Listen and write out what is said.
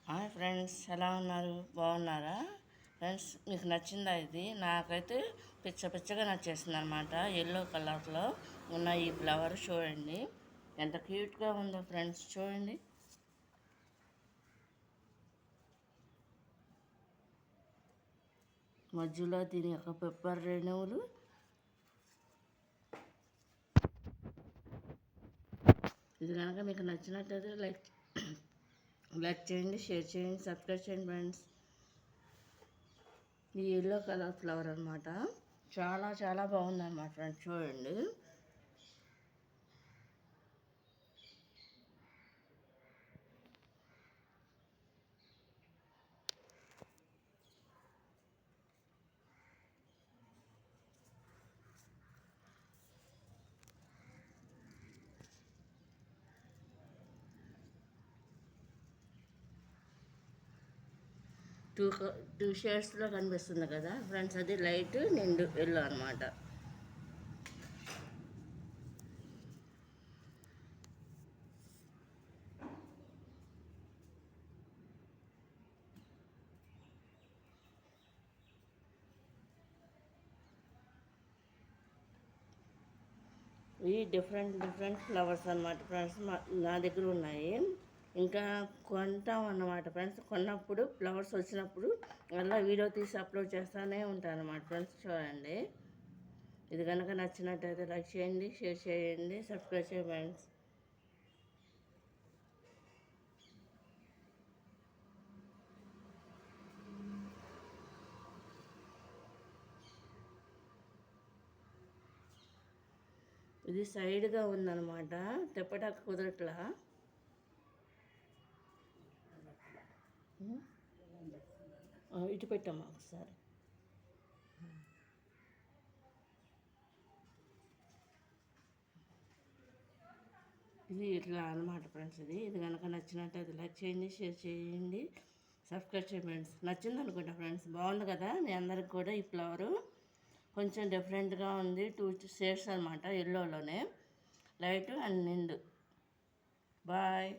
Hi friends, ఎలా ఉన్నారు? బాగున్నారా ఫ్రెండ్స్? మీకు నచ్చిందా? ఇది నాకైతే పిచ్చగా నచ్చేసింది అనమాట. ఎల్లో కలర్లో ఉన్న ఈ ఫ్లవర్ చూడండి ఎంత క్యూట్గా ఉందో ఫ్రెండ్స్. చూడండి, మధ్యలో దీని యొక్క పెప్పర్ రేణువులు. ఇది కనుక మీకు నచ్చినట్లయితే లైక్ చేయండి, షేర్ చేయండి, సబ్స్క్రైబ్ చేయండి ఫ్రెండ్స్. ఈ ఎల్లో కలర్ ఫ్లవర్ అనమాట. చాలా బాగుంది అనమాట ఫ్రెండ్స్. చూడండి, టూ షేడ్స్లో కనిపిస్తుంది కదా ఫ్రెండ్స్. అది లైట్ నిండు ఎల్లో అనమాట. ఇవి డిఫరెంట్ ఫ్లవర్స్ అనమాట ఫ్రెండ్స్. నా దగ్గర ఉన్నాయి. ఇంకా కొంటాం అన్నమాట ఫ్రెండ్స్. కొన్నప్పుడు ఫ్లవర్స్ వచ్చినప్పుడు అలా వీడియో తీసి అప్లోడ్ చేస్తూనే ఉంటాను అన్నమాట ఫ్రెండ్స్. చూడండి, ఇది కనుక నచ్చినట్టయితే లైక్ చేయండి, షేర్ చేయండి, సబ్స్క్రైబ్ చేయండి ఫ్రెండ్స్. ఇది సైడ్గా ఉందన్నమాట, తెప్పటాకు కుదరట్లా. ఇటు పెట్టమ్మా ఒకసారి. ఇది ఇట్లా అనమాట ఫ్రెండ్స్. ఇది కనుక నచ్చినట్టయితే లైక్ చేయండి, షేర్ చేయండి, సబ్స్క్రైబ్ చేయండి ఫ్రెండ్స్. నచ్చింది అనుకుంటా ఫ్రెండ్స్. బాగుంది కదా మీ అందరికి కూడా. ఈ ఫ్లవరు కొంచెం డిఫరెంట్గా ఉంది. టూ షేడ్స్ అనమాట, ఎల్లోలోనే లైట్ అండ్ నిండు. బాయ్.